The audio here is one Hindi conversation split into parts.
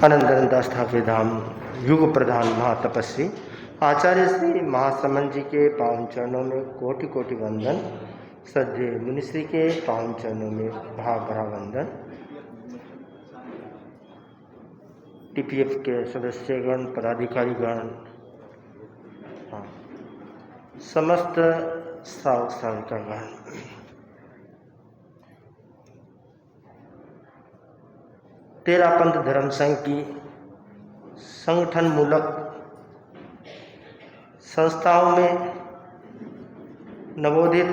अनंत स्थापित धाम युग प्रधान महातपस्वी आचार्य श्री महाश्रमण जी के पावन चरणों में कोटि कोटि वंदन। श्रद्धेय मुनिश्री के पावन चरणों में भाव भरा वंदन। टीपीएफ के सदस्यगण, पदाधिकारीगण, समस्त श्रावक श्राविकागण, तेरापंथ धर्म संघ की संगठन मूलक संस्थाओं में नवोदित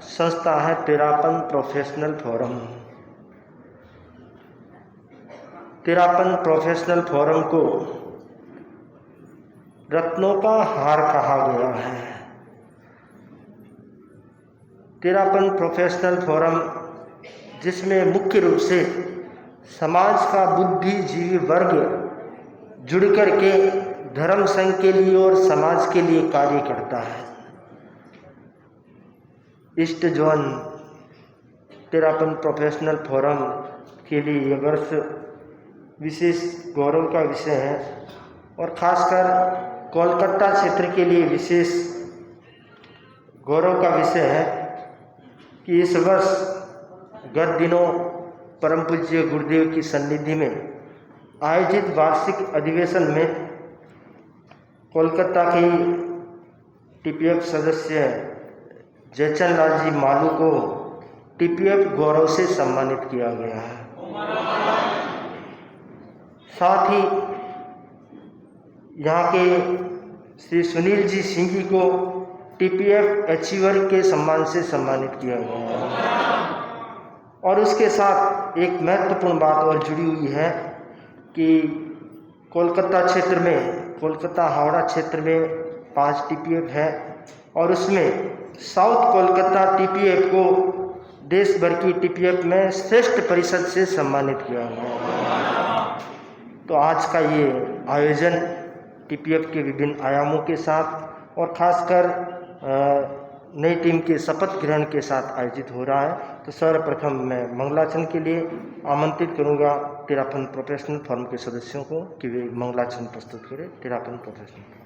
संस्था है Terapanth professional forum. Terapanth professional forum को रत्नों का हार कहा गया है। तेरापंथ प्रोफेशनल फोरम जिसमें मुख्य रूप से समाज का बुद्धिजीवी वर्ग जुड़कर के धर्म संघ के लिए और समाज के लिए कार्य करता है। East zone Terapanth professional forum के लिए यह वर्ष विशेष गौरव का विषय है और खासकर कोलकाता क्षेत्र के लिए विशेष गौरव का विषय है कि इस वर्ष गत दिनों परम पूज्य गुरुदेव की सन्निधि में आयोजित वार्षिक अधिवेशन में कोलकाता की टीपीएफ सदस्य जयचंद लाल जी मालू को टीपीएफ गौरव से सम्मानित किया गया है। साथ ही यहाँ के श्री सुनील जी सिंह जी को टीपीएफ अचीवर के सम्मान से सम्मानित किया गया है। और उसके साथ एक महत्वपूर्ण बात और जुड़ी हुई है कि कोलकाता क्षेत्र में, कोलकाता हावड़ा क्षेत्र में 5 टीपीएफ है और उसमें साउथ कोलकाता टीपीएफ को देश भर की टीपीएफ में श्रेष्ठ परिषद से सम्मानित किया गया। तो आज का ये आयोजन टीपीएफ के विभिन्न आयामों के साथ और खासकर नई टीम के शपथ ग्रहण के साथ आयोजित हो रहा है। तो सर्वप्रथम मैं मंगलाचरण के लिए आमंत्रित करूंगा तेरापंथ प्रोफेशनल फोरम के सदस्यों को कि वे मंगलाचरण प्रस्तुत करें। Terapanth professional forum.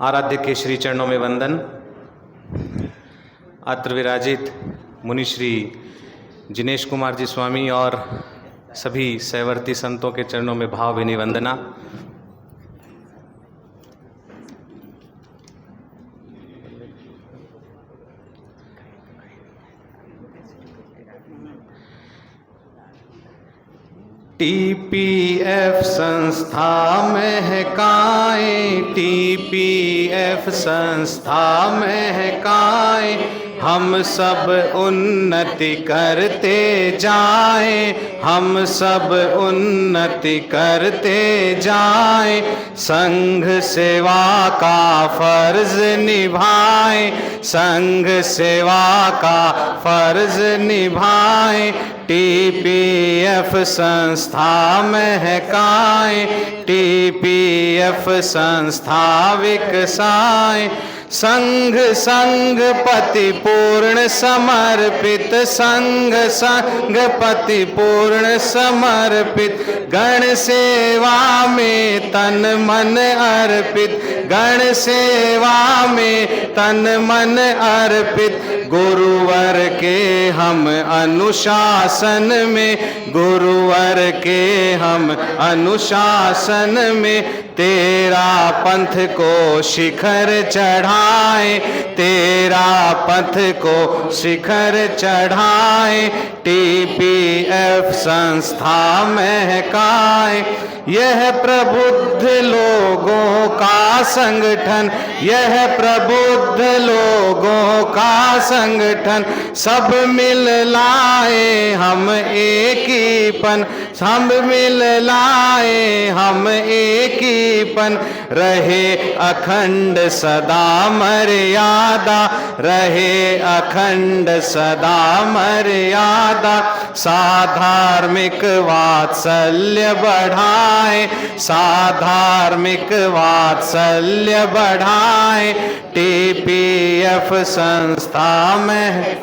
आराध्य के श्री चरणों में वंदन। अत्र विराजित मुनि श्री जिनेश कुमार जी स्वामी और सभी सहवर्ती संतों के चरणों में भावभीनी वंदना। टीपीएफ संस्था महकाए, टीपीएफ संस्था महकाए, हम सब उन्नति करते जाएं, हम सब उन्नति करते जाएं, संघ सेवा का फर्ज निभाएं, संघ सेवा का फर्ज निभाएं, टीपीएफ संस्था महकाए, टीपीएफ संस्था विकसाए, संघ संघ पति पूर्ण समर्पित, संघ संघ पति पूर्ण समर्पित, गण सेवा में तन मन अर्पित, गण सेवा में तन मन अर्पित, गुरुवर के हम अनुशासन में, गुरुवर के हम अनुशासन में, तेरा पंथ को शिखर चढ़ाए, तेरा पंथ को शिखर चढ़ाए, टीपीएफ संस्था महकाए, यह प्रबुद्ध लोगों का संगठन, यह प्रबुद्ध लोगों का संगठन। सब मिल लाए हम एक ही पन, सब मिल लाए हम एक ही पन। रहे अखंड सदा मर्यादा, रहे अखंड सदा मर्यादा। साधार्मिक वात्सल्य बढ़ाए, साधार्मिक वात्सल्य बढ़ाए। टीपीएफ संस्था में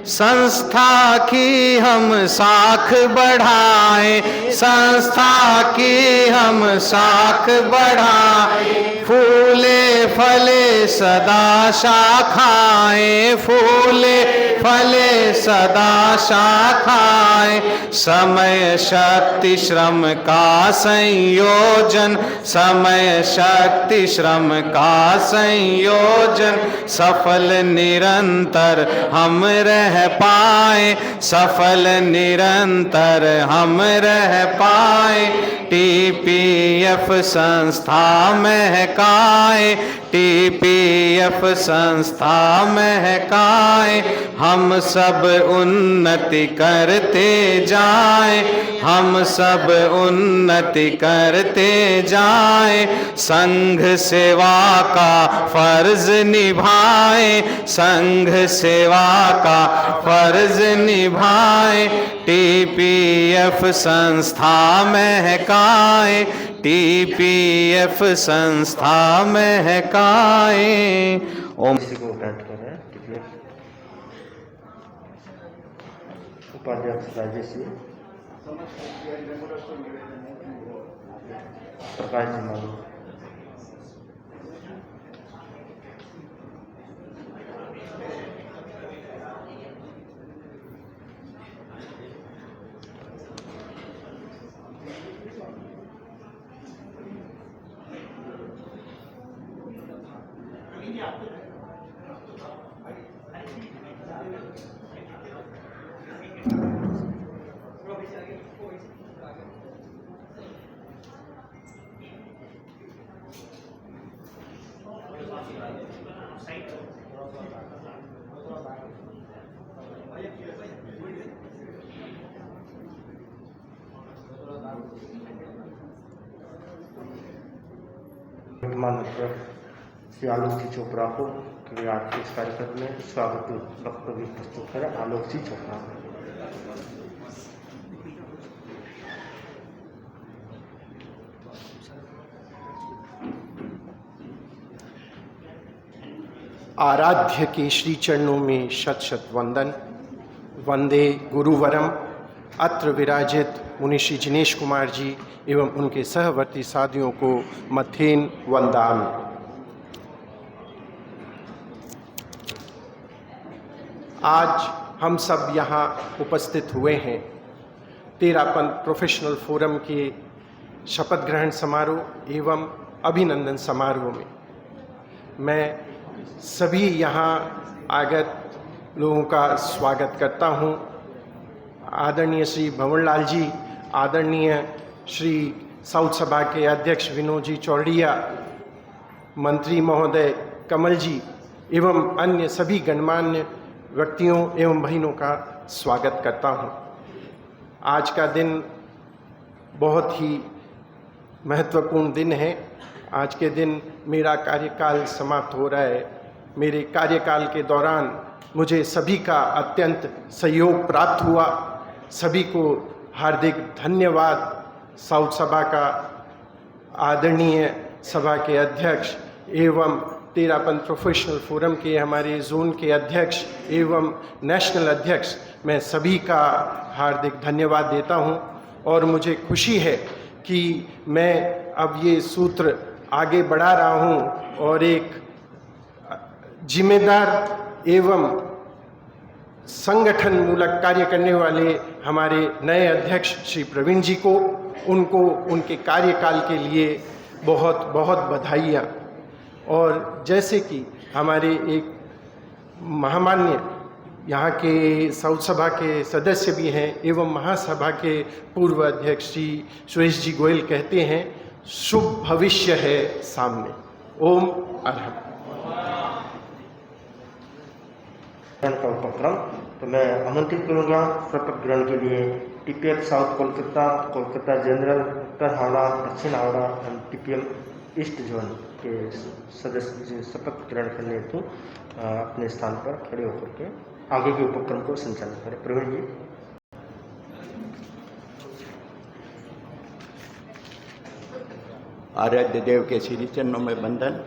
संस्था की हम साख बढ़ाए, संस्था की हम साख बढ़ाए। फूले फले सदा शाखाएं, फूले फले सदा शाखाएं। समय शक्ति श्रम का संयोजन, समय शक्ति श्रम का संयोजन। सफल निरंतर हम रह पाए, सफल निरंतर हम रह पाए। टीपीएफ संस्था महकाए, टीपीएफ संस्था महकाए। हम सब उन्नति करते जाएं, हम सब उन्नति करते जाएं। संघ सेवा का फर्ज निभाएं, संघ सेवा का फर्ज निभाएं। टीपीएफ संस्था महकाए, टीपीएफ संस्था महकाए। ओम। इसी को ग्रांट कर रहे हैं टीपीएफ उपाध्यक्ष राजेश जी, प्रकाश जी मालू। वर्तमान अध्यक्ष श्री आलोक जी चोपड़ा को कि आज के इस कार्यक्रम में स्वागत वक्तव्य प्रस्तुत करें। आलोक जी चोपड़ा। आराध्य के श्री चरणों में शत शत वंदन। वंदे गुरुवरम। अत्र विराजित मुनि श्री जिनेश कुमार जी एवं उनके सहवर्ती साथियों को मथेन वंदान। आज हम सब यहाँ उपस्थित हुए हैं तेरापंथ प्रोफेशनल फोरम के शपथ ग्रहण समारोह एवं अभिनंदन समारोह में। मैं सभी यहाँ आगत लोगों का स्वागत करता हूँ। आदरणीय श्री भंवरलाल जी, आदरणीय श्री साउथ सभा के अध्यक्ष विनोद जी चौरड़िया, मंत्री महोदय कमल जी एवं अन्य सभी गणमान्य व्यक्तियों एवं बहनों का स्वागत करता हूँ। आज का दिन बहुत ही महत्वपूर्ण दिन है। आज के दिन मेरा कार्यकाल समाप्त हो रहा है। मेरे कार्यकाल के दौरान मुझे सभी का अत्यंत सहयोग प्राप्त हुआ। सभी को हार्दिक धन्यवाद। साउथ सभा का आदरणीय सभा के अध्यक्ष एवं तेरापंथ प्रोफेशनल फोरम के हमारे जोन के अध्यक्ष एवं नेशनल अध्यक्ष, मैं सभी का हार्दिक धन्यवाद देता हूं। और मुझे खुशी है कि मैं अब ये सूत्र आगे बढ़ा रहा हूं और एक जिम्मेदार एवं संगठन मूलक कार्य करने वाले हमारे नए अध्यक्ष श्री प्रवीण जी को, उनको उनके कार्यकाल के लिए बहुत बहुत बधाइयाँ। और जैसे कि हमारे एक महामान्य यहाँ के साउथ सभा के सदस्य भी हैं एवं महासभा के पूर्व अध्यक्ष श्री सुरेश जी गोयल कहते हैं, शुभ भविष्य है सामने। ओम अरहम। का उपक्रम तो मैं आमंत्रित करूंगा शपथ ग्रहण के लिए TPF south Kolkata, Kolkata general, उत्तर हावड़ा, दक्षिण हावड़ा और टीपीएम ईस्ट जोन के सदस्य शपथ ग्रहण करने हेतु अपने स्थान पर खड़े होकर के आगे के उपक्रम को संचालित करें। प्रवीण जी। आराध्य देव के श्री चरणों में बंधन।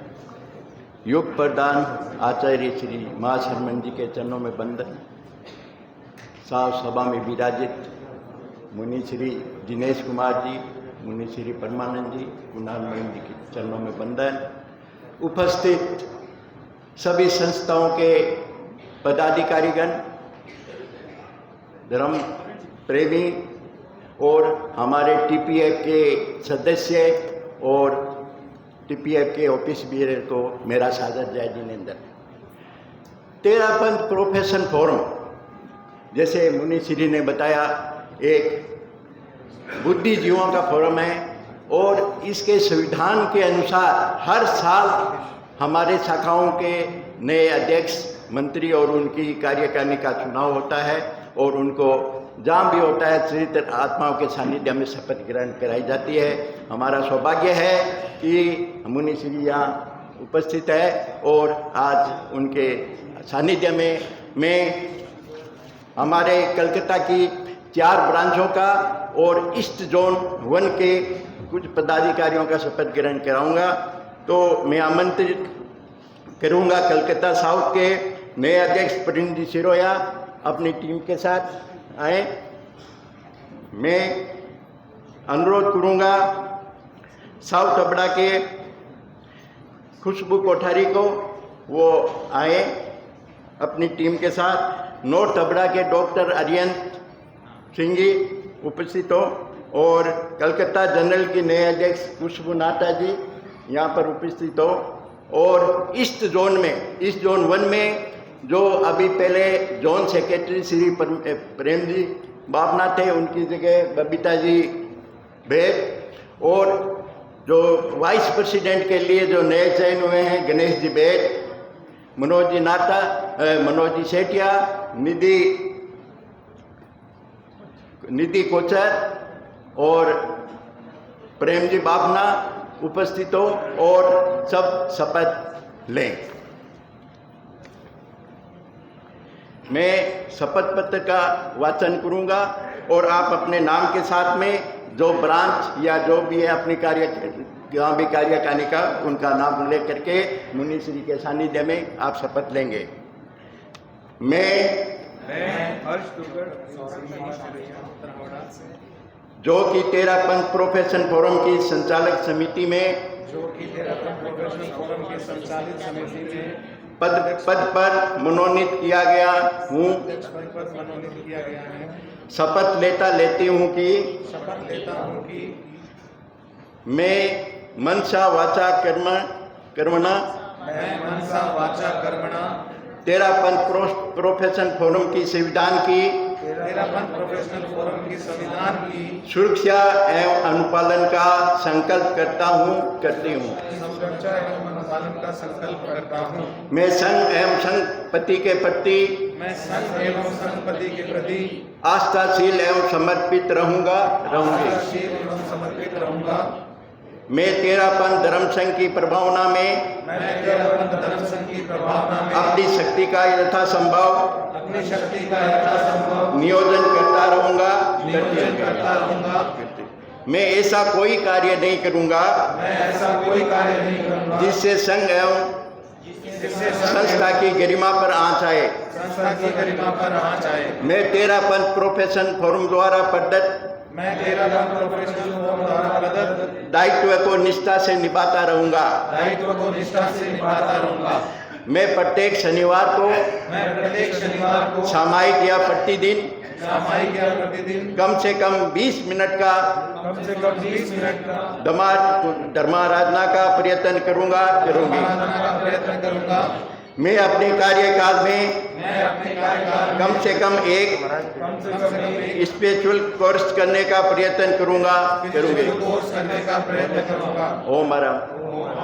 योग प्रदान आचार्य श्री माँ शर्मन जी के चरणों में बंधन। साफ सभा में विराजित मुनि श्री जिनेश कुमार जी, मुनि श्री परमानंद जी, कुणाल मणि जी के चरणों में बंधन। उपस्थित सभी संस्थाओं के पदाधिकारीगण, धर्म प्रेमी और हमारे टीपीएफ के सदस्य और टीपीएफ के ऑफिस बियर को मेरा सादर जय जिनेंद्र। तेरापंथ प्रोफेशन फोरम, जैसे मुनि श्री ने बताया, एक बुद्धिजीवों का फोरम है और इसके संविधान के अनुसार हर साल हमारे शाखाओं के नए अध्यक्ष, मंत्री और उनकी कार्यकारिणी का चुनाव होता है और उनको जहाँ भी होता है चरित्र आत्माओं के सानिध्य में शपथ ग्रहण कराई जाती है। हमारा सौभाग्य है कि मुनि श्री यहाँ उपस्थित है और आज उनके सानिध्य में मैं हमारे कलकत्ता की 4 ब्रांचों का और ईस्ट जोन 1 के कुछ पदाधिकारियों का शपथ ग्रहण कराऊंगा। तो मैं आमंत्रित करूंगा कलकत्ता साउथ के नए अध्यक्ष प्रवीण जी सिरोया अपनी टीम के साथ आए। मैं अनुरोध करूंगा साउथ अबड़ा के खुशबू कोठारी को, वो आए अपनी टीम के साथ। नॉर्थ अबड़ा के डॉक्टर अरियंत सिंह जी उपस्थित हो और कलकत्ता जनरल की नए अध्यक्ष खुशबू नाटा जी यहाँ पर उपस्थित हो। और ईस्ट जोन में, ईस्ट जोन 1 में जो अभी पहले जोन सेक्रेटरी श्री प्रेम जी बाबना थे, उनकी जगह बबीता जी बेद, और जो वाइस प्रेसिडेंट के लिए जो नए चयन हुए हैं गणेश जी बेद, मनोज जी नाटा, मनोज जी सेठिया, निधि कोचर और प्रेम जी बाबना उपस्थित हो और सब शपथ लें। मैं शपथ पत्र का वाचन करूंगा और आप अपने नाम के साथ में जो ब्रांच या जो भी है अपनी जहाँ भी कार्यकारिणी का उनका नाम उल्लेख करके मुनि श्री के सानिध्य में आप शपथ लेंगे। मैं जो कि तेरापंथ प्रोफेशन फोरम की संचालक समिति में पद पर मनोनीत किया गया हूँ, शपथ लेती हूँ कि मैं मनसा वाचा कर्मणा तेरापंथ प्रोफेशन फोरम की संविधान की सुरक्षा एवं अनुपालन का संकल्प करती हूँ। मैं संघ एवं संघपति के प्रति आस्थाशील एवं समर्पित रहूंगी। मैं तेरापंथ धर्म संघ की प्रभावना में अपनी शक्ति का यथासंभव नियोजन करता रहूंगा। मैं ऐसा कोई कार्य नहीं करूंगा जिससे संघ एवं संस्था की गरिमा पर आंच आए। मैं तेरापंथ प्रोफेशन फोरम द्वारा प्रदत्त दायित्व को निष्ठा से निभाता रहूंगा। मैं प्रत्येक शनिवार को सामायिक या प्रतिदिन कम से कम 20 मिनट का धर्माराधना का प्रयत्न करूंगी। मैं अपने कार्यकाल में कम से कम एक स्पिरिचुअल कोर्स करने का प्रयत्न करूंगी। ओम हरम।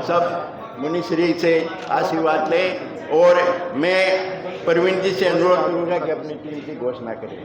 सब मुनिश्री से आशीर्वाद लें और मैं प्रवीण जी से अनुरोध करूंगा कि अपनी टीम की घोषणा करें।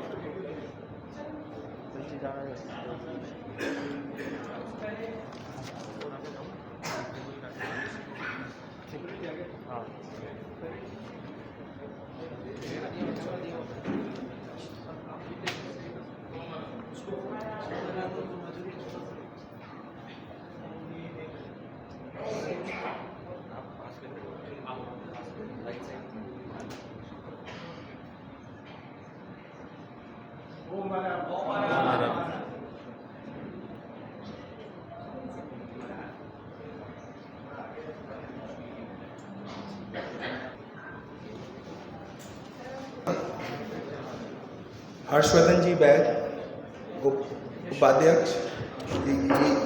हर्षवर्धन जी बैग उपाध्यक्ष,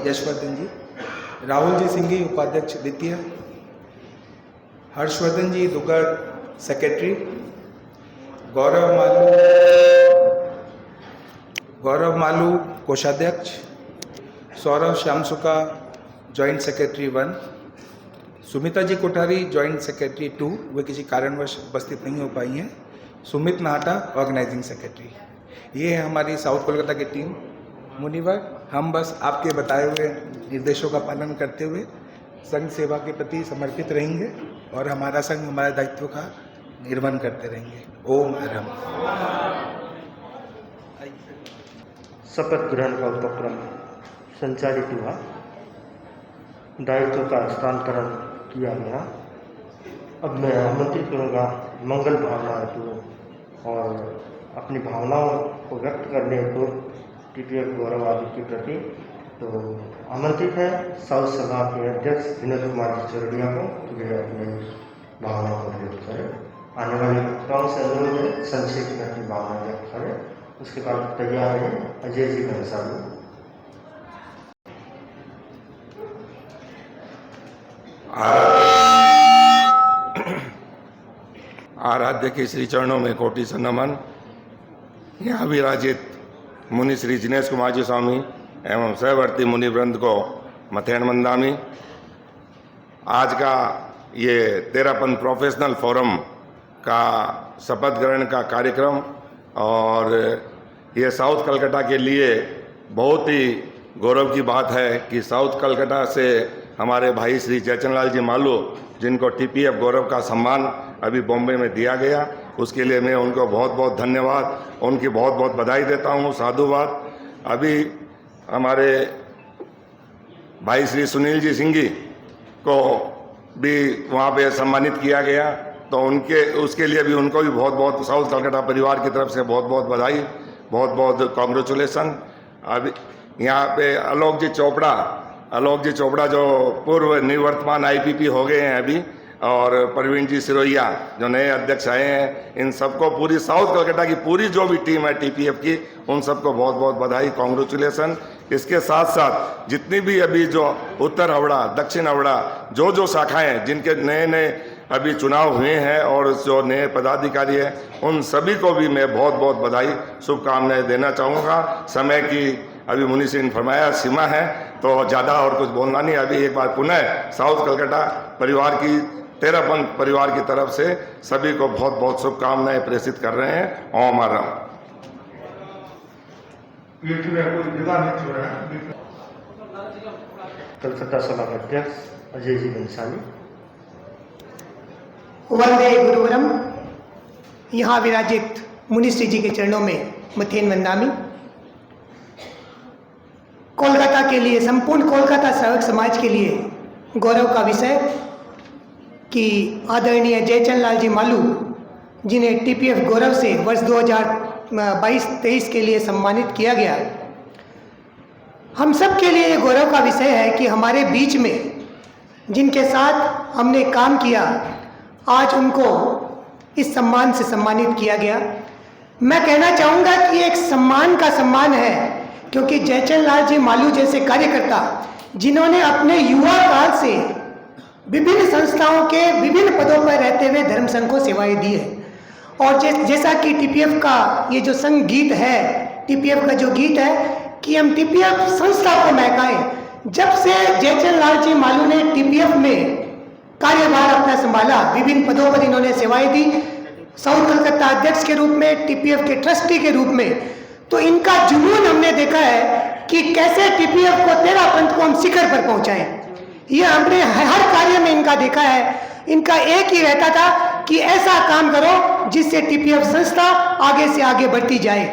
यशवर्धन जी, राहुल जी सिंघी उपाध्यक्ष द्वितीय, हर्षवर्धन जी दुगर सेक्रेटरी, गौरव मालू कोषाध्यक्ष, सौरभ श्यामसुका जॉइंट सेक्रेटरी 1, सुमिता जी कोठारी जॉइंट सेक्रेटरी 2, वे किसी कारणवश उपस्थित नहीं हो पाई हैं, सुमित नाहटा ऑर्गेनाइजिंग सेक्रेटरी। ये है हमारी साउथ कोलकाता की टीम। मुनिवर, हम बस आपके बताए हुए निर्देशों का पालन करते हुए संघ सेवा के प्रति समर्पित रहेंगे और हमारा संघ हमारे दायित्व का निर्वहन करते रहेंगे। ओम हरम। शपथ ग्रहण का उपक्रम संचालित हुआ, दायित्व का हस्तांतरण किया गया। अब मैं आमंत्रित करूँगा मंगल भावना हेतु और अपनी भावनाओं को व्यक्त करने हेतु टीपीएफ गौरव आदि के प्रति तो आमंत्रित है साउथ सभा के अध्यक्ष विनोद कुमार जी चौरड़िया को कि वे अपनी भावनाओं को व्यक्त करें। आने वाले वक्ताओं से अनुरोध है संक्षेप में अपनी भावना व्यक्त करें। उसके बाद तैयार है अजय जी घनसाली। आराध्य के श्री चरणों में कोटि से नमन। यहाँ विराजित मुनि श्री जिनेश कुमार जी स्वामी एवं सहवर्ती मुनि वृंद को मथेन मंदामी। आज का ये 13 प्रोफेशनल फोरम का शपथ ग्रहण का कार्यक्रम और ये साउथ कलकत्ता के लिए बहुत ही गौरव की बात है कि साउथ कलकत्ता से हमारे भाई श्री जयचंद लाल जी मालू, जिनको टीपीएफ गौरव का सम्मान अभी बॉम्बे में दिया गया, उसके लिए मैं उनको बहुत बहुत धन्यवाद, उनकी बहुत बहुत बधाई देता हूँ, साधुवाद। अभी हमारे भाई श्री सुनील जी सिंघी को भी वहाँ पे सम्मानित किया गया, तो उसके लिए भी उनको भी बहुत बहुत साउथ कलकत्ता परिवार की तरफ से बहुत बहुत बधाई, बहुत बहुत कॉन्ग्रेचुलेसन। अभी यहाँ पे आलोक जी चोपड़ा जो पूर्व निवर्तमान आईपीपी हो गए हैं अभी, और प्रवीण जी सिरोहिया जो नए अध्यक्ष आए हैं, इन सबको पूरी साउथ कलकत्ता की पूरी जो भी टीम है टीपीएफ की, उन सबको बहुत बहुत बधाई, कॉन्ग्रेचुलेसन। इसके साथ साथ जितनी भी अभी जो उत्तर हावड़ा, दक्षिण हावड़ा जो शाखाएं जिनके नए नए अभी चुनाव हुए हैं और जो नए पदाधिकारी हैं, उन सभी को भी मैं बहुत बहुत बधाई, शुभकामनाएं देना चाहूँगा। समय की अभी मुनि से फरमाया सीमा है, तो ज़्यादा और कुछ बोलना नहीं। अभी एक बार पुनः साउथ कलकत्ता परिवार की 13 परिवार की तरफ से सभी को बहुत बहुत शुभकामनाएं प्रेषित कर रहे हैं। ओम हरम। कलकत्ता सभा के अध्यक्ष अजय जी घनसाली। वंदे गुरुवरम। यहाँ विराजित मुनिश्री जी के चरणों में मथेन वंदामी। कोलकाता के लिए, संपूर्ण कोलकाता सेवक समाज के लिए गौरव का विषय कि आदरणीय जयचंद लाल जी मालू, जिन्हें टीपीएफ गौरव से वर्ष 2022-23 के लिए सम्मानित किया गया, हम सब के लिए गौरव का विषय है कि हमारे बीच में जिनके साथ हमने काम किया, आज उनको इस सम्मान से सम्मानित किया गया। मैं कहना चाहूँगा कि एक सम्मान का सम्मान है, क्योंकि जयचंद लाल जी मालू जैसे कार्यकर्ता जिन्होंने अपने युवा काल से विभिन्न संस्थाओं के विभिन्न पदों पर रहते हुए धर्म संघ को सेवाएं दी है। और जैसा कि टीपीएफ का ये जो संघ गीत है, टीपीएफ का जो गीत है कि हम टीपीएफ संस्था को महकाएं। जब से जयचंद लाल जी मालू ने टीपीएफ में कार्यभार अपना संभाला, विभिन्न पदों पर इन्होंने सेवाएं दी, साउथ कलकत्ता अध्यक्ष के रूप में, टीपीएफ के ट्रस्टी के रूप में, तो इनका जुनून हमने देखा है कि कैसे टीपीएफ को, तेरा पंथ को हम शिखर पर पहुंचाएं। ये हमने हर कार्य में इनका देखा है। इनका एक ही रहता था कि ऐसा काम करो जिससे टीपीएफ संस्था आगे से आगे बढ़ती जाए।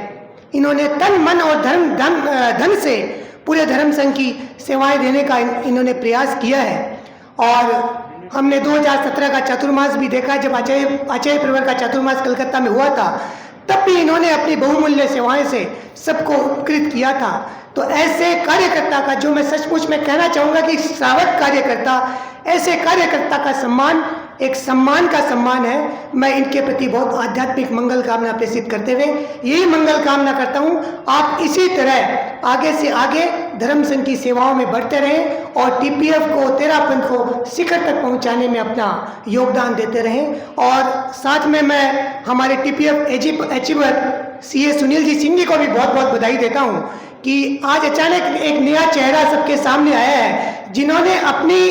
इन्होंने तन मन और धन से पूरे धर्म संघ की सेवाएं देने का इन्होंने प्रयास किया है। और हमने 2017 का चातुर्मास भी देखा, जब आचार्य परिवार का चातुर्मास कलकत्ता में हुआ था, तब भी इन्होंने अपनी बहुमूल्य सेवाएं से सबको उपकृत किया था। तो ऐसे कार्यकर्ता का, जो मैं सचमुच में कहना चाहूँगा कि श्रावक कार्यकर्ता, ऐसे कार्यकर्ता का सम्मान एक सम्मान का सम्मान है। मैं इनके प्रति बहुत आध्यात्मिक मंगल कामना प्रेषित करते हुए यही मंगल कामना करता हूँ, आप इसी तरह आगे से आगे धर्म संघ की सेवाओं में बढ़ते रहें और टीपीएफ को, तेरा पंथ को शिखर तक पहुँचाने में अपना योगदान देते रहें। और साथ में मैं हमारे TPF achiever CA Sunil ji Singh ji को भी बहुत बहुत बधाई देता हूँ कि आज अचानक एक नया चेहरा सबके सामने आया है, जिन्होंने अपनी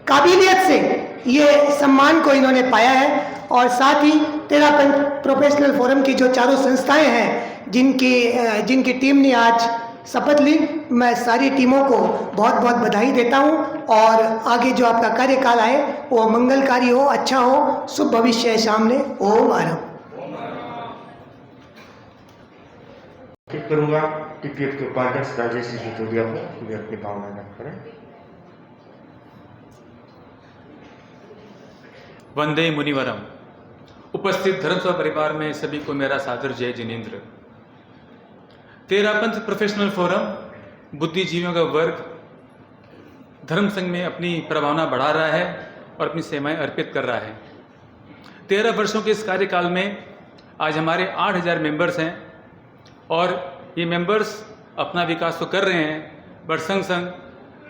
काबिलियत से ये सम्मान को इन्होंने पाया है। और साथ ही तेरा पंथ प्रोफेशनल फोरम की जो चारों संस्थाएं हैं, जिनकी टीम ने आज शपथ ली, मैं सारी टीमों को बहुत बहुत बधाई देता हूं। और आगे जो आपका कार्यकाल आए वो मंगलकारी हो, अच्छा हो, शुभ भविष्य है सामने। ओम आरम। करूंगा टीपीएफ के उपाध्यक्ष राजेश भटोलिया को वे अपनी भावना व्यक्त करें। वंदे मुनिवरम। उपस्थित धर्म सभा परिवार में सभी को मेरा सादर जय जिनेन्द्र। तेरा पंथ प्रोफेशनल फोरम बुद्धिजीवियों का वर्ग धर्म संघ में अपनी प्रभावना बढ़ा रहा है और अपनी सेवाएं अर्पित कर रहा है। 13 वर्षों के इस कार्यकाल में आज हमारे 8000 मेंबर्स हैं और ये मेंबर्स अपना विकास तो कर रहे हैं, बट संघ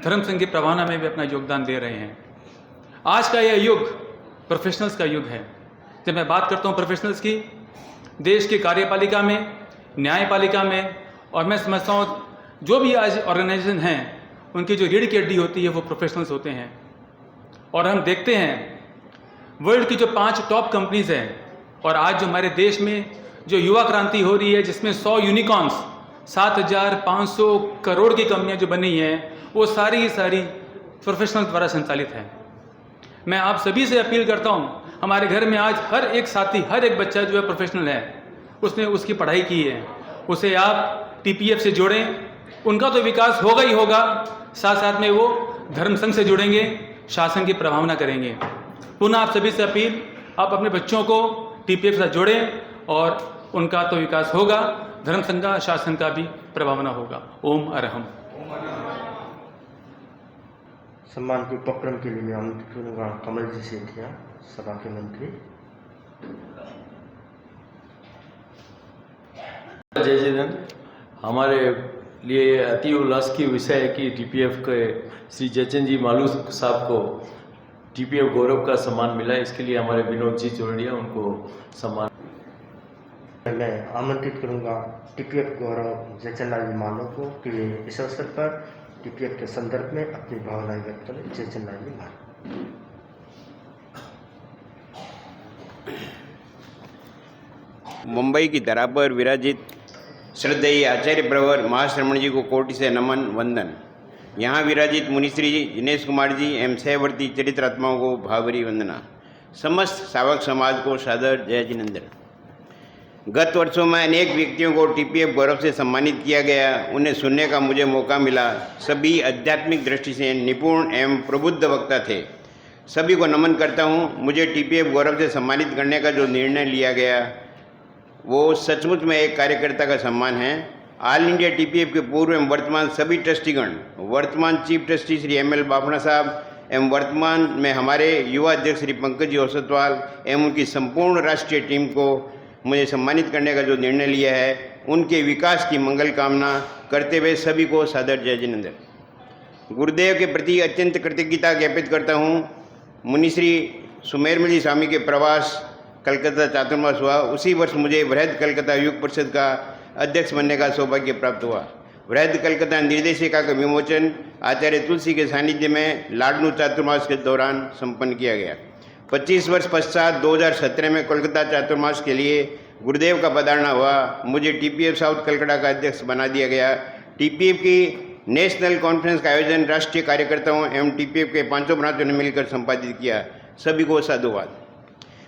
धर्म संघ की प्रभावना में भी अपना योगदान दे रहे हैं। आज का यह युग प्रोफेशनल्स का युग है। जब मैं बात करता हूँ प्रोफेशनल्स की, देश की कार्यपालिका में, न्यायपालिका में, और मैं समझता हूँ जो भी आज ऑर्गेनाइजेशन हैं उनकी जो रीढ़ की हड्डी होती है वो प्रोफेशनल्स होते हैं। और हम देखते हैं वर्ल्ड की जो 5 टॉप कंपनीज हैं और आज जो हमारे देश में जो युवा क्रांति हो रही है, जिसमें 100 यूनिकॉर्न्स, 7500 करोड़ की कंपनियां जो बनी हैं, वो सारी ही सारी प्रोफेशनल द्वारा संचालित हैं। मैं आप सभी से अपील करता हूँ, हमारे घर में आज हर एक साथी, हर एक बच्चा जो है प्रोफेशनल है, उसने उसकी पढ़ाई की है, उसे आप टीपीएफ से जोड़ें। उनका तो विकास होगा ही होगा, साथ साथ में वो धर्म संघ से जुड़ेंगे, शासन की प्रभावना करेंगे। पुनः आप सभी से अपील, आप अपने बच्चों को टीपीएफ से जोड़ें और उनका तो विकास होगा, धर्म संघ का, शासन का भी प्रभावना होगा। ओम अरहम। सम्मान के उपक्रम के लिए मैं आमंत्रित करूंगा कमल जी सेठिया, सभा के मंत्री। जय जिनेन्द्र। हमारे लिए अति उल्लास की विषय है कि टीपीएफ के श्री जयचंद जी मालू साहब को टीपीएफ गौरव का सम्मान मिला। इसके लिए हमारे विनोद जी चोरडिया उनको सम्मान। मैं आमंत्रित करूंगा टीपीएफ गौरव जयचंद लाल जी मालू को कि इस अवसर पर टीपीएफ के संदर्भ में अपनी भावनाएं व्यक्त करें। जयचंद लाल जी मालू। मुंबई की धरा पर विराजित श्रद्धेय आचार्य प्रवर महाश्रमण जी को कोटि से नमन वंदन। यहाँ विराजित मुनिश्री जिनेश कुमार जी एवं सहवर्ती चरित्रात्माओं को भावरी वंदना। समस्त सावक समाज को सादर जय जिनेन्द्र। गत वर्षों में अनेक व्यक्तियों को टीपीएफ गौरव से सम्मानित किया गया, उन्हें सुनने का मुझे मौका मिला। सभी आध्यात्मिक दृष्टि से निपुण एवं प्रबुद्ध वक्ता थे। सभी को नमन करता हूँ। मुझे टीपीएफ गौरव से सम्मानित करने का जो निर्णय लिया गया वो सचमुच में एक कार्यकर्ता का सम्मान है। ऑल इंडिया टीपीएफ के पूर्व एवं वर्तमान सभी ट्रस्टीगण, वर्तमान chief trustee Shri M L. Bafna साहब एवं वर्तमान में हमारे युवा अध्यक्ष श्री पंकज जी ओसतवाल एवं उनकी संपूर्ण राष्ट्रीय टीम को मुझे सम्मानित करने का जो निर्णय लिया है, उनके विकास की मंगल कामना करते हुए सभी को सादर जय जिनेन्द्र। गुरुदेव के प्रति अत्यंत कृतज्ञता ज्ञापित करता हूँ। मुनिश्री सुमेरमल जी स्वामी के प्रवास कलकत्ता चातुर्मास हुआ, उसी वर्ष मुझे बृहद कलकत्ता युग परिषद का अध्यक्ष बनने का सौभाग्य प्राप्त हुआ। बृहद कलकत्ता निर्देशिका का विमोचन आचार्य तुलसी के सानिध्य में लाडनू चातुर्मास के दौरान संपन्न किया गया। 25 वर्ष पश्चात 2017 में कोलकाता चातुर्मास के लिए गुरुदेव का पधारना हुआ। मुझे टीपीएफ साउथ कलकत्ता का अध्यक्ष बना दिया गया। टीपीएफ की नेशनल कॉन्फ्रेंस का आयोजन राष्ट्रीय कार्यकर्ताओं एवं टीपीएफ के 5 ब्रांचों ने मिलकर संपादित किया। सभी को साधुवाद।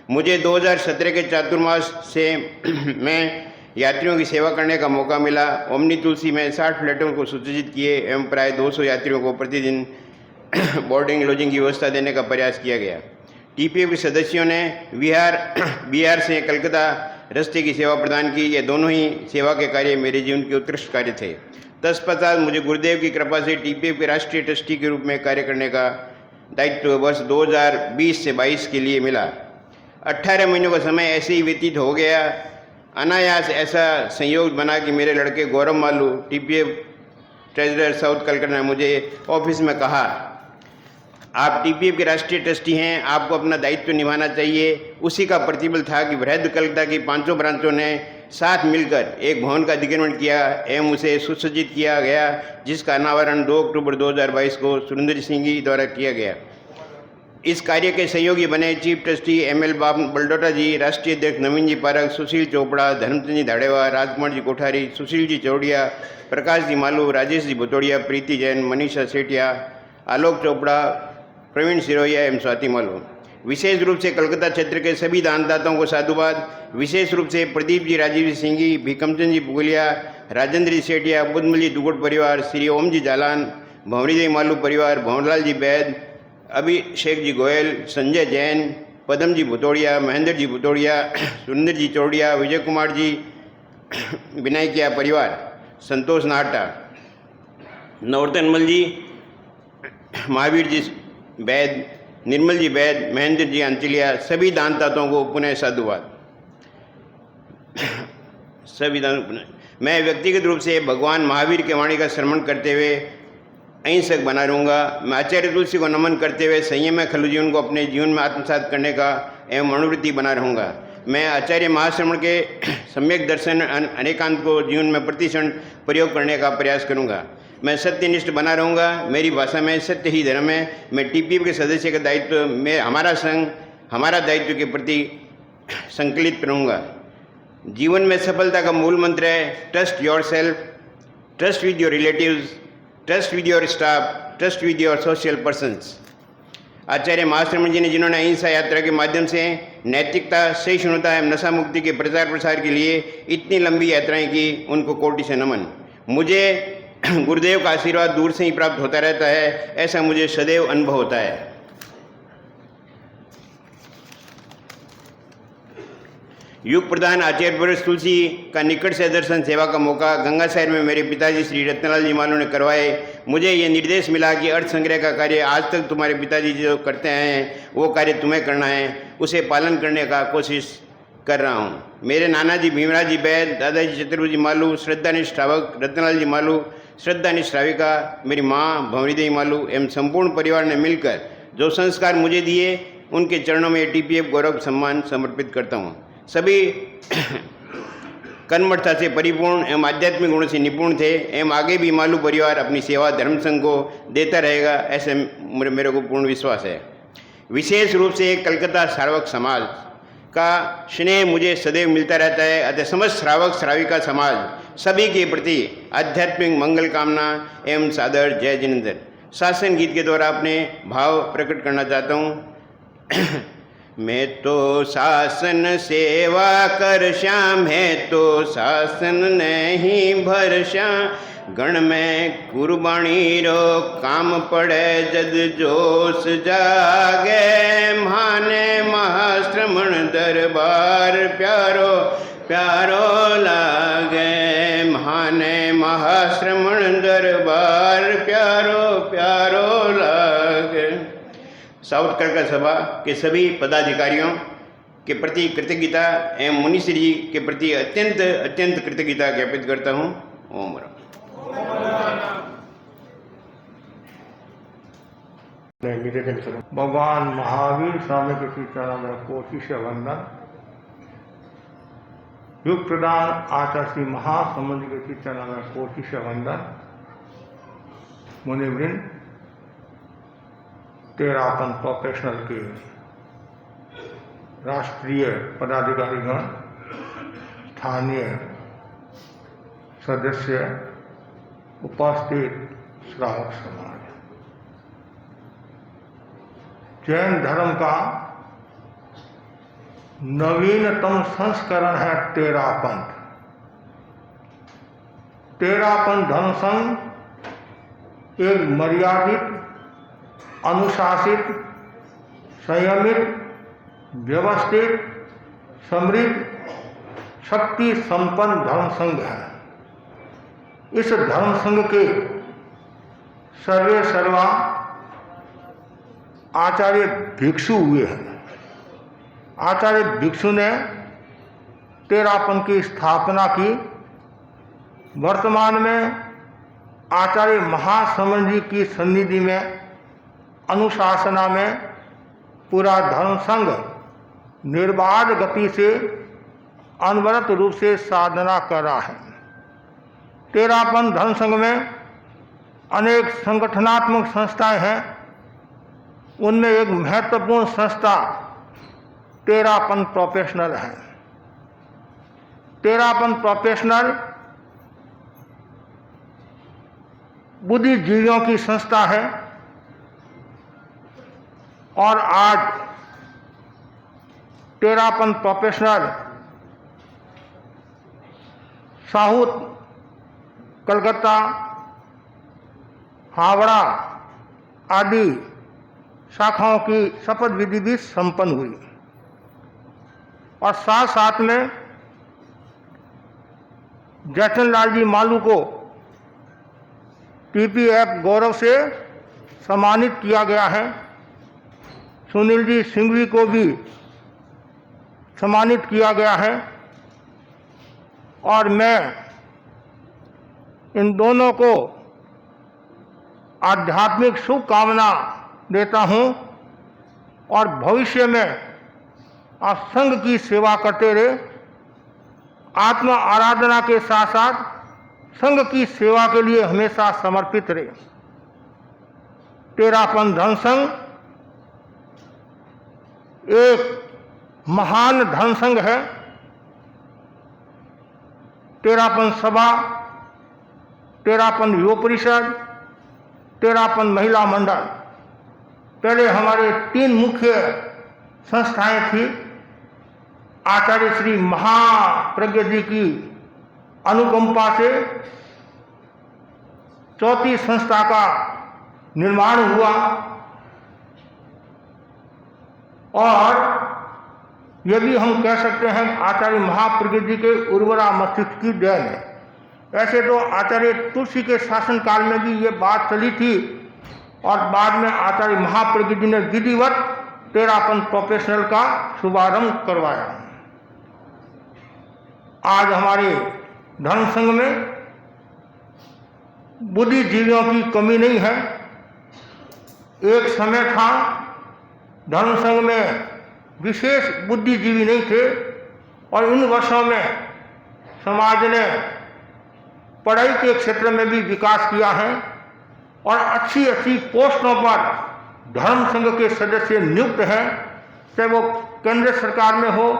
मुझे 2017 के चातुर्मास से में यात्रियों की सेवा करने का मौका मिला। ओमनी तुलसी में 60 फ्लैटों को सुसज्जित किए एवं प्राय 200 यात्रियों को प्रतिदिन बोर्डिंग लॉजिंग की व्यवस्था देने का प्रयास किया गया। टीपीएफ के सदस्यों ने बिहार से कलकत्ता रास्ते की सेवा प्रदान की। ये दोनों ही सेवा के कार्य मेरे जीवन के उत्कृष्ट कार्य थे। तत्पश्चात मुझे गुरुदेव की कृपा से टीपीएफ के राष्ट्रीय ट्रस्टी के रूप में कार्य करने का दायित्व वर्ष 2020 से 22 के लिए मिला। 18 महीनों का समय ऐसे ही व्यतीत हो गया। अनायास ऐसा संयोग बना कि मेरे लड़के Gaurav Malu TPF treasurer south Calcutta ने मुझे ऑफिस में कहा, आप टीपीएफ के राष्ट्रीय ट्रस्टी हैं, आपको अपना दायित्व निभाना चाहिए। उसी का प्रतिबल था कि बृहद कलकत्ता की 5 ब्रांचों ने साथ मिलकर एक भवन का अधिग्रहण किया एवं उसे सुसज्जित किया गया, जिसका अनावरण 2 अक्टूबर 2022 को सुरेंद्र सिंह जी द्वारा किया गया। इस कार्य के सहयोगी बने चीफ ट्रस्टी ML बलडोटा जी, राष्ट्रीय अध्यक्ष नवीन जी पारक, सुशील चोपड़ा, धर्मचंद जी धाड़ेवा, राजकुमार जी कोठारी, सुशील जी चौड़िया, प्रकाश जी मालू, राजेश जी भुतोड़िया, प्रीति जैन, मनीषा सेठिया, आलोक चोपड़ा, प्रवीण सिरोहिया एवं स्वाति मालू। विशेष रूप से कलकत्ता क्षेत्र के सभी दानदाताओं को साधुवाद। विशेष रूप से प्रदीप जी, राजीव जी सिंह जी, भीकमचंद जी पुगलिया, राजेंद्र जी सेठिया, बुद्धमल जी दुगुट परिवार, श्री ओम जी जालान, भंवरीदेवी मालू परिवार, भंवरलाल जी बैद, अभिषेक जी गोयल, संजय जैन, पदम जी भुतोड़िया, महेंद्र जी भुतोड़िया, सुरेंद्र जी चौड़िया, विजय कुमार जी विनायकिया परिवार, संतोष नाहटा, नवरतनमल जी, महावीर जी बैद, निर्मल जी बैद, महेंद्र जी अंचलिया, सभी दानदाताओं को पुनः साधुवाद। सभी दान मैं व्यक्तिगत रूप से भगवान महावीर के वाणी का श्रवण करते हुए अहिंसक बना रहूँगा। मैं आचार्य तुलसी को नमन करते हुए संयम खलु जीवन को अपने जीवन में आत्मसात करने का एवं मनोवृत्ति बना रहूँगा। मैं आचार्य महाश्रवण के सम्यक दर्शन अनेकांत को जीवन में प्रतिक्षण प्रयोग करने का प्रयास करूँगा। मैं सत्यनिष्ठ बना रहूँगा। मेरी भाषा में सत्य ही धर्म है। मैं टीपीएफ के सदस्य का दायित्व में हमारा संघ हमारा दायित्व के प्रति संकलित रहूँगा। जीवन में सफलता का मूल मंत्र है trust your self, trust with your relatives, trust with your staff, trust with your social persons. Acharya Mahashraman ji ने जिन्होंने अहिंसा यात्रा के माध्यम से नैतिकता, सहिष्णुता एवं नशा मुक्ति के प्रचार प्रसार के लिए इतनी लंबी यात्राएं की, उनको कोटि से नमन। मुझे गुरुदेव का आशीर्वाद दूर से ही प्राप्त होता रहता है, ऐसा मुझे सदैव अनुभव होता है। युग प्रधान आचार्य प्रवर तुलसी का निकट से दर्शन सेवा का मौका गंगा शहर में मेरे पिताजी श्री रत्नलाल जी मालू ने करवाए। मुझे ये निर्देश मिला कि अर्थ संग्रह का कार्य आज तक तुम्हारे पिताजी जो करते हैं वो कार्य तुम्हें करना है, उसे पालन करने का कोशिश कर रहा हूँ। मेरे नाना जी भीमराज जी बैद, दादाजी चतुर्भुज जी मालू, श्रद्धानिष्ठ श्रावक रत्नलाल जी मालू, श्रद्धानिष्ठ श्राविका मेरी माँ भंवरीदेवी मालू एवं संपूर्ण परिवार ने मिलकर जो संस्कार मुझे दिए, उनके चरणों में टीपीएफ गौरव सम्मान समर्पित करता हूँ। सभी कर्मठता से परिपूर्ण एवं आध्यात्मिक गुणों से निपुण थे एवं आगे भी मालू परिवार अपनी सेवा धर्म संघ को देता रहेगा, ऐसे मेरे को पूर्ण विश्वास है। विशेष रूप से कलकत्ता श्रावक समाज का स्नेह मुझे सदैव मिलता रहता है। अतः समस्त श्रावक श्राविका समाज सभी के प्रति आध्यात्मिक मंगल कामना एवं सादर जय जिनेंद्र। शासन गीत के द्वारा अपने भाव प्रकट करना चाहता हूँ। मैं तो शासन सेवा कर श्याम है तो शासन नहीं भर श्याम, गण में कुर्बानी रो काम पड़े जद जोश जागे, माने महाश्रमण दरबार प्यारो प्यारो लागे, माने महाश्रमण दरबार प्यारो प्यारो लागे। साउथ कलकत्ता सभा के सभी पदाधिकारियों के प्रति कृतज्ञता एवं मुनिश्री जी के प्रति अत्यंत कृतज्ञता ज्ञापित करता हूँ। ओम राम। मैं निवेदन करूं। भगवान महावीर स्वामी के श्री चरणों में कोटि से वंदन। युग प्रदान आचार्य श्री महासमुंद के श्री चरणों में कोटि से वंदन। मुनिवृंद, तेरापन प्रोफेशनल के राष्ट्रीय पदाधिकारीगण, स्थानीय सदस्य, उपस्थित श्रावक समाज, जैन धर्म का नवीनतम संस्करण है तेरापंथ। तेरापंथ धर्म संघ एक मर्यादित, अनुशासित, संयमित, व्यवस्थित, समृद्ध, शक्ति संपन्न धर्म संघ है। इस धर्म संघ के सर्वे सर्वा आचार्य भिक्षु हुए हैं। आचार्य भिक्षु ने तेरापन की स्थापना की। वर्तमान में आचार्य महासमन जी की सन्निधि में, अनुशासना में पूरा धर्म संघ निर्बाध गति से, अनवरत रूप से साधना कर रहा है। तेरापन धर्म संघ में अनेक संगठनात्मक संस्थाएं हैं। उनमें एक महत्वपूर्ण संस्था तेरापन प्रोफेशनल है। तेरापन प्रोफेशनल बुद्धिजीवियों की संस्था है और आज तेरापन प्रोफेशनल साउथ, कलकत्ता, हावड़ा आदि शाखाओं की शपथ विधि भी संपन्न हुई और साथ साथ में जयचंद लाल जी मालू को टीपीएफ गौरव से सम्मानित किया गया है। सुनील जी सिंघवी को भी सम्मानित किया गया है और मैं इन दोनों को आध्यात्मिक शुभकामना देता हूं और भविष्य में आप संघ की सेवा करते रहे। आत्म आराधना के साथ साथ संघ की सेवा के लिए हमेशा समर्पित रहे। तेरापन धर्म संघ एक महान धर्म संघ है। तेरापन सभा, तेरापन युवा परिषद, तेरापन महिला मंडल, पहले हमारे 3 मुख्य संस्थाएं थी। आचार्य श्री महाप्रज्ञ जी की अनुकंपा से चौथी संस्था का निर्माण हुआ और यह भी हम कह सकते हैं आचार्य महाप्रज्ञ जी के उर्वरा मस्तिष्क की देन है। ऐसे तो आचार्य तुलसी के शासनकाल में भी ये बात चली थी और बाद में आचार्य महाप्रज्ञ जी ने विधिवत तेरापन प्रोफेशनल का शुभारंभ करवाया। आज हमारे धर्म संघ में बुद्धिजीवियों की कमी नहीं है। एक समय था धर्म संघ में विशेष बुद्धिजीवी नहीं थे और इन वर्षों में समाज ने पढ़ाई के क्षेत्र में भी विकास किया है और अच्छी अच्छी पोस्टों पर धर्म संघ के सदस्य नियुक्त हैं, चाहे वो केंद्र सरकार में हो,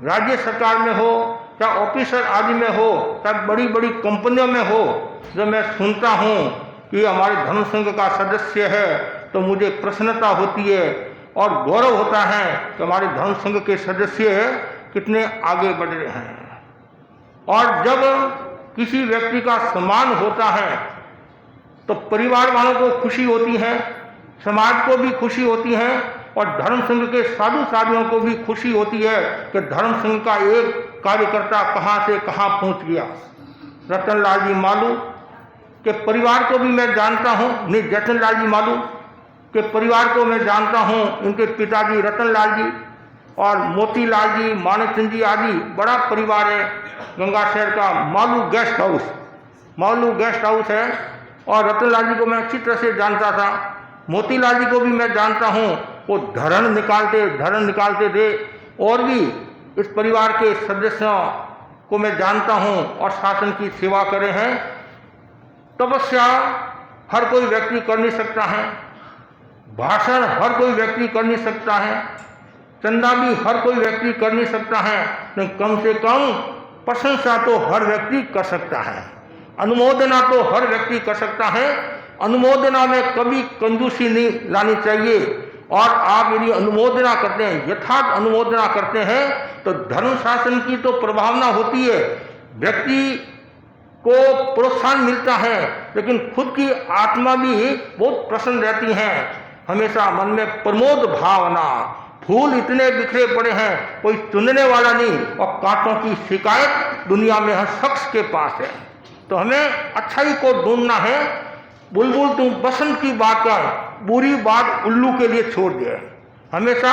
राज्य सरकार में हो, चाहे ऑफिसर आदि में हो, चाहे बड़ी बड़ी कंपनियों में हो। जब मैं सुनता हूँ कि हमारे धर्म संघ का सदस्य है तो मुझे प्रसन्नता होती है और गौरव होता है कि हमारे धर्म संघ के सदस्य कितने आगे बढ़ रहे हैं। और जब किसी व्यक्ति का सम्मान होता है तो परिवार वालों को खुशी होती है, समाज को भी खुशी होती है और धर्म संघ के साधु साधियों को भी खुशी होती है कि धर्म संघ का एक कार्यकर्ता कहाँ से कहाँ पहुँच गया। रतन लाल जी मालू के परिवार को भी मैं जानता हूँ, नहीं जयचंद लाल जी मालू के परिवार को मैं जानता हूँ। इनके पिताजी रतन लाल जी और मोती लाल जी, मानक चंद जी आदि बड़ा परिवार है। गंगा शहर का मालू गेस्ट हाउस है और रतन लाल जी को मैं अच्छी तरह से जानता था। मोतीलाल जी को भी मैं जानता हूँ, वो धरण निकालते थे। और भी इस परिवार के सदस्यों को मैं जानता हूँ और शासन की सेवा करे हैं। तपस्या हर कोई व्यक्ति कर नहीं सकता है, भाषण हर कोई व्यक्ति कर नहीं सकता है, चंदा भी हर कोई व्यक्ति कर नहीं सकता है, लेकिन कम से कम प्रशंसा तो हर व्यक्ति कर सकता है, अनुमोदना तो हर व्यक्ति कर सकता है। अनुमोदना में कभी कंजूसी नहीं लानी चाहिए। और आप यदि अनुमोदना करते हैं, यथार्थ अनुमोदना करते हैं, तो धर्म शासन की तो प्रभावना होती है, व्यक्ति को प्रोत्साहन मिलता है, लेकिन खुद की आत्मा भी बहुत प्रसन्न रहती है। हमेशा मन में प्रमोद भावना, फूल इतने बिखरे पड़े हैं, कोई चुनने वाला नहीं, और कांटों की शिकायत दुनिया में हर शख्स के पास है। तो हमें अच्छाई को ढूंढना है। बुलबुल तू बसंत की बात कर, बुरी बात उल्लू के लिए छोड़ दे। हमेशा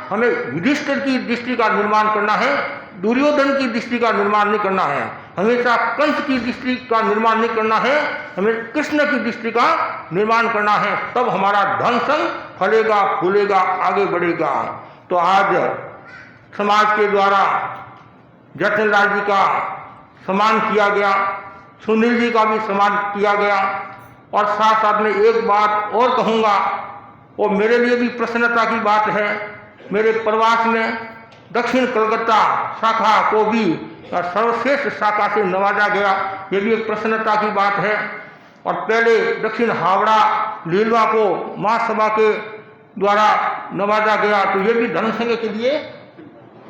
हमें युधिष्ठिर की दृष्टि का निर्माण करना है, दुर्योधन की दृष्टि का निर्माण नहीं करना है। हमेशा कंस की दृष्टि का निर्माण नहीं करना है, हमें कृष्ण की दृष्टि का निर्माण करना है। तब हमारा धन संग फलेगा, फूलेगा, आगे बढ़ेगा। तो आज समाज के द्वारा जतिन लाल जी का सम्मान किया गया, सुनील जी का भी सम्मान किया गया। और साथ साथ में एक बात और कहूँगा, वो मेरे लिए भी प्रसन्नता की बात है। मेरे प्रवास में दक्षिण कलकत्ता शाखा को भी सर्वश्रेष्ठ शाखा से नवाजा गया, ये भी एक प्रसन्नता की बात है। और पहले दक्षिण हावड़ा लीलवा को महासभा के द्वारा नवाजा गया, तो ये भी धर्म संघ के लिए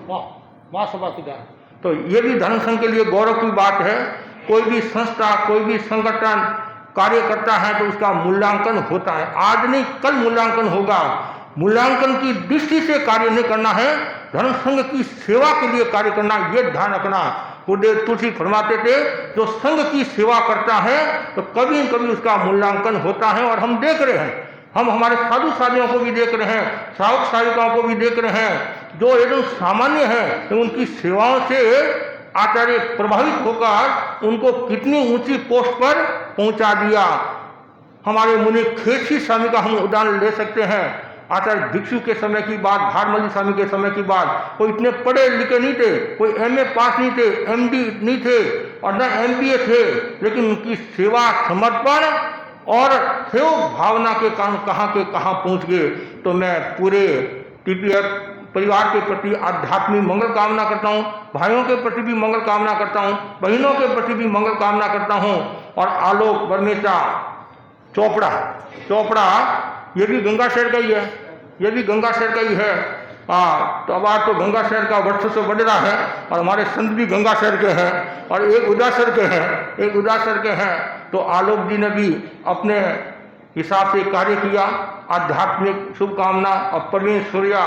महासभा के द्वारा, तो ये भी धर्म संघ के लिए गौरव की बात है। कोई भी संस्था, कोई भी संगठन कार्य करता है तो उसका मूल्यांकन होता है, आज नहीं कल मूल्यांकन होगा। मूल्यांकन की दृष्टि से कार्य नहीं करना है, धर्म संघ की सेवा के लिए कार्य करना, ये ध्यान रखना। गुरुदेव तुलसी फरमाते थे, जो संघ की सेवा करता है तो कभी न कभी उसका मूल्यांकन होता है। और हम देख रहे हैं, हम हमारे साधु साधियों को भी देख रहे हैं, श्रावक साधिकाओं को भी देख रहे हैं, जो एकदम सामान्य है, तो उनकी सेवाओं से आचार्य प्रभावित होकर उनको कितनी ऊंची पोस्ट पर पहुंचा दिया। हमारे मुनि खेसी स्वामी का हम उदाहरण ले सकते हैं। आचार्य भिक्षु के समय की बात, भारमली स्वामी के समय की बात, कोई इतने पढ़े लिखे नहीं थे, कोई एमए पास नहीं थे, एमडी नहीं थे और न एमबीए थे, लेकिन उनकी सेवा, समर्पण और सेवक भावना के कारण कहाँ के कहाँ पहुँच गए। तो मैं पूरे टीपीएफ परिवार के प्रति आध्यात्मिक मंगल कामना करता हूँ, भाइयों के प्रति भी मंगल कामना करता हूँ, बहनों के प्रति भी मंगल कामना करता हूँ। और आलोक बरमेचा चोपड़ा ये भी गंगा शहर का ही है, ये भी गंगा शहर का ही है। तो अब आज तो गंगा शहर का वर्चस्व बढ़ रहा है और हमारे संत भी गंगा शहर के हैं और एक उदासर के हैं। तो आलोक जी ने भी अपने हिसाब से कार्य किया, आध्यात्मिक शुभकामना। और प्रवीण सूर्या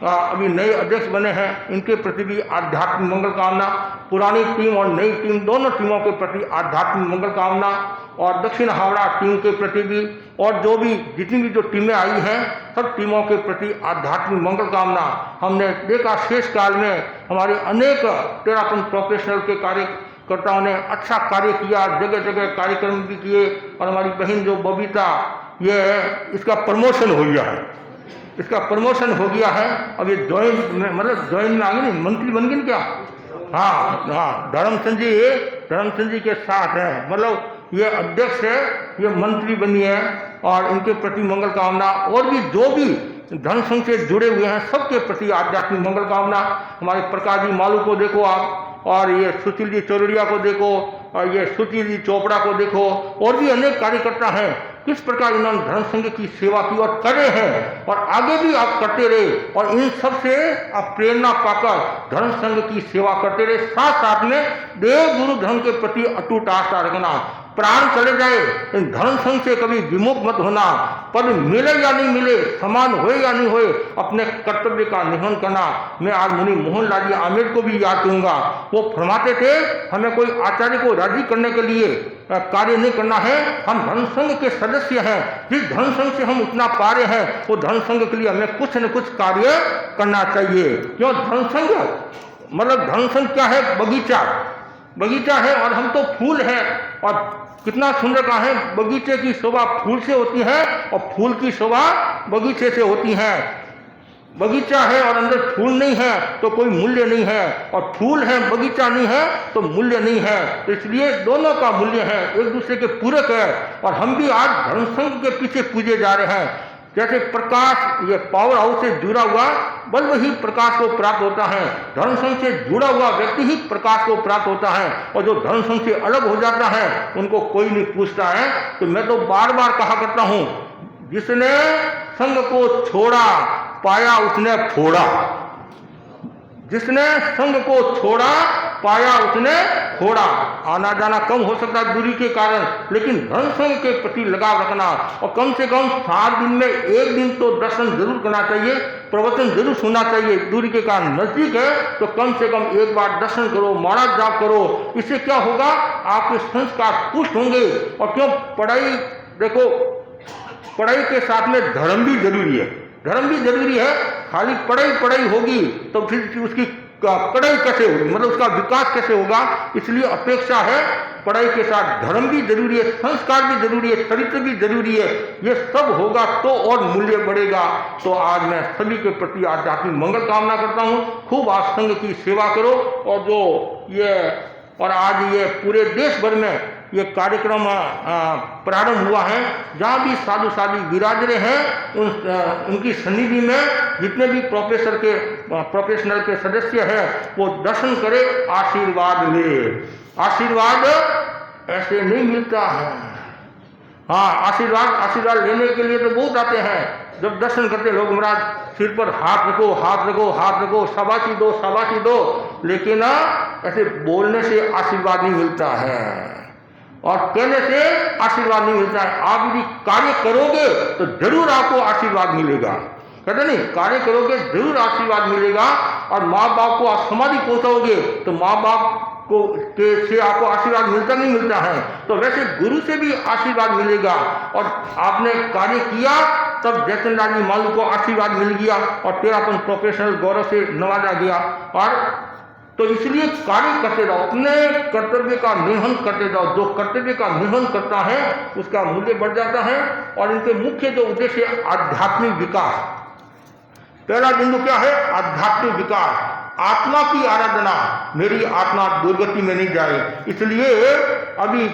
अभी नए अध्यक्ष बने हैं, इनके प्रति भी आध्यात्मिक मंगल कामना। पुरानी टीम और नई टीम दोनों टीमों के प्रति आध्यात्मिक मंगल कामना। और दक्षिण हावड़ा टीम के प्रति भी, और जो भी जितनी भी जो टीमें आई हैं, सब टीमों के प्रति आध्यात्मिक मंगल कामना। हमने देखा शेष काल में हमारे अनेक तेरापन प्रोफेशनल के कार्यकर्ताओं ने अच्छा कार्य किया, जगह जगह कार्यक्रम भी किए। और हमारी बहन जो बबीता, ये इसका प्रमोशन हो गया है, अब ये ज्वाइंट में, मतलब ज्वाइंट में आगे नहीं, मंत्री बन गई क्या? हाँ, धर्मचंद जी के साथ है, मतलब ये अध्यक्ष है, ये मंत्री बनी है। और इनके प्रति मंगल कामना। और भी जो भी धर्म संघ से जुड़े हुए हैं, सबके प्रति आध्यात्मिक मंगल कामना। हमारे प्रकाश जी मालू को देखो आप, और ये सुशील जी चौरड़िया को देखो, और ये सुशील जी चोपड़ा को देखो, और भी अनेक कार्यकर्ता हैं, किस प्रकार इन्होंने धर्म संघ की सेवा की और करे हैं, और आगे भी आप करते रहे। और इन सब से आप प्रेरणा पाकर धर्म संघ की सेवा करते रहे। साथ साथ में देव गुरु धर्म के प्रति अटूट आस्था रखना। प्राण चले जाए, इन धर्म संघ से कभी विमुख मत होना। पद मिले या नहीं मिले, समान होए या नहीं होए, अपने कर्तव्य का निर्वहन करना। मैं आज मुनि मोहन लाल जी आमेर को भी याद करूंगा। वो फरमाते थे, हमें कोई आचार्य को राजी करने के लिए कार्य नहीं करना है, हम धर्म संघ के सदस्य हैं। जिस धर्म संघ से हम उतना पा रहे हैं, वो धर्म संघ के लिए हमें कुछ न कुछ कार्य करना चाहिए। क्यों? धर्म संघ मतलब धर्म संघ क्या है? बगीचा है, और हम तो फूल हैं। और कितना सुंदर कहा है, बगीचे की शोभा फूल से होती है और फूल की शोभा बगीचे से होती है। बगीचा है और अंदर फूल नहीं है तो कोई मूल्य नहीं है, और फूल है बगीचा नहीं है तो मूल्य नहीं है। तो इसलिए दोनों का मूल्य है, एक दूसरे के पूरक है। और हम भी आज धर्म संघ के पीछे पूजे जा रहे हैं। जैसे प्रकाश ये पावर हाउस से जुड़ा हुआ बल्ब ही प्रकाश को प्राप्त होता है, धर्म संघ से जुड़ा हुआ व्यक्ति ही प्रकाश को प्राप्त होता है, और जो धर्म संघ से अलग हो जाता है उनको कोई नहीं पूछता है। तो मैं तो बार बार कहा करता हूं, जिसने संघ को छोड़ा पाया उसने फोड़ा, जिसने संघ को छोड़ा पाया उसने फोड़ा। आना जाना कम हो सकता है दूरी के कारण, लेकिन धर्म संघ के प्रति लगाव रखना, और कम से कम 7 दिन में 1 दिन तो दर्शन जरूर करना चाहिए, प्रवचन जरूर सुनना चाहिए। दूरी के कारण नजदीक है तो कम से कम एक बार दर्शन करो, माला जाप करो। इससे क्या होगा, आपके संस्कार पुष्ट होंगे। और क्यों, पढ़ाई देखो, पढ़ाई के साथ में धर्म भी जरूरी है, धर्म भी जरूरी है। खाली पढ़ाई होगी तो फिर उसकी कड़ाई कैसे होगी, मतलब उसका विकास कैसे होगा। इसलिए अपेक्षा है पढ़ाई के साथ धर्म भी जरूरी है, संस्कार भी जरूरी है, चरित्र भी जरूरी है। ये सब होगा तो और मूल्य बढ़ेगा। तो आज मैं सभी के प्रति आध्यात्मिक मंगल कामना करता हूँ। खूब आज संघ की सेवा करो। और जो ये और आज ये पूरे देश भर में ये कार्यक्रम प्रारंभ हुआ है, जहाँ भी साधु साधु विराज रहे हैं उनकी सन्निधि में जितने भी प्रोफेशनल के सदस्य हैं वो दर्शन करे, आशीर्वाद ले। आशीर्वाद ऐसे नहीं मिलता है। हाँ, आशीर्वाद लेने के लिए तो बहुत आते हैं। जब दर्शन करते लोग, महाराज सिर पर हाथ रखो, हाथ रखो, हाथ रखो, शाबाशी दो, शाबाशी दो, लेकिन ऐसे बोलने से आशीर्वाद नहीं मिलता है और कहने से आशीर्वाद नहीं मिलता है। आप यदि कार्य करोगे तो जरूर आपको आशीर्वाद मिलेगा। कहते नहीं, कार्य करोगे जरूर आशीर्वाद मिलेगा। और माँ बाप को आप समाधि पहुंचाओगे तो माँ बाप को से आपको आशीर्वाद मिलता नहीं मिलता है, तो वैसे गुरु से भी आशीर्वाद मिलेगा। और आपने कार्य किया तब जयचंद जी मालू को आशीर्वाद मिल गया और तेरापन प्रोफेशनल गौरव से नवाजा गया। और तो इसलिए कार्य करते रहो, अपने कर्तव्य का निर्वहन करते जाओ। जो कर्तव्य का निर्वहन करता है उसका मूल्य बढ़ जाता है। और इनके मुख्य जो उद्देश्य है आध्यात्मिक विकास। पहला बिंदु क्या है, आध्यात्मिक विकास, आत्मा की आराधना। मेरी आत्मा दुर्गति में नहीं जाए, इसलिए अभी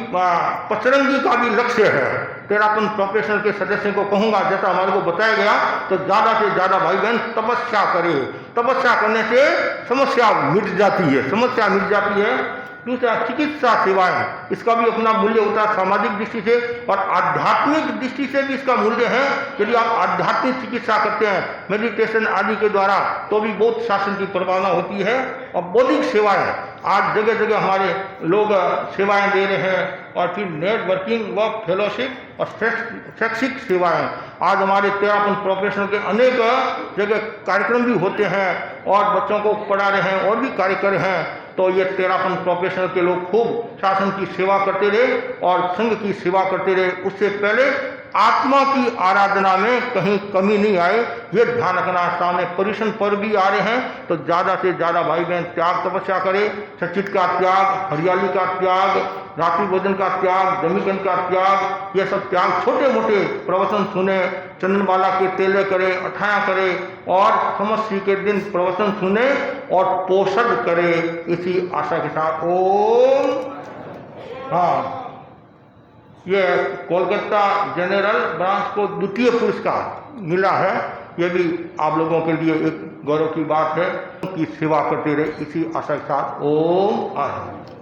पचरंगी का भी लक्ष्य है। तेरापन प्रोफेशनल के सदस्यों को कहूंगा, जैसा हमारे को बताया गया, तो ज़्यादा से ज़्यादा भाई बहन तपस्या करें। तपस्या करने से समस्या मिट जाती है, समस्या मिट जाती है। दूसरा, चिकित्सा सेवाएं, इसका भी अपना मूल्य होता है सामाजिक दृष्टि से और आध्यात्मिक दृष्टि से भी इसका मूल्य है। यदि आप आध्यात्मिक चिकित्सा करते हैं मेडिटेशन आदि के द्वारा तो भी बहुत शासन की प्रभावना होती है। और बौद्धिक सेवाएं, आज जगह जगह हमारे लोग सेवाएं दे रहे हैं। और फिर नेटवर्किंग व फेलोशिप और शैक्षिक सेवाएं, आज हमारे तेरापन प्रोफेशनल के अनेक जगह कार्यक्रम भी होते हैं और बच्चों को पढ़ा रहे हैं और भी कार्य कर रहे हैं। तो ये तेरापन प्रोफेशनल के लोग खूब शासन की सेवा करते रहे और संघ की सेवा करते रहे। उससे पहले आत्मा की आराधना में कहीं कमी नहीं आए, ये ध्यान रखना। सामने पर्युषण पर्व भी आ रहे हैं तो ज़्यादा से ज़्यादा भाई बहन त्याग तपस्या करें। सचित का त्याग, हरियाली का त्याग, रात्रि भोजन का त्याग, दमीकन का त्याग, ये सब त्याग छोटे मोटे प्रवचन सुने, चंदनबाला के तेले करें, अठाया करें और समस्या के दिन प्रवचन सुने और पोषण करें। इसी आशा के साथ ओम। हाँ, ये कोलकाता जनरल ब्रांच को द्वितीय पुरस्कार मिला है। ये भी आप लोगों के लिए एक गौरव की बात है कि सेवा करते रहे। इसी आशा के साथ ओम।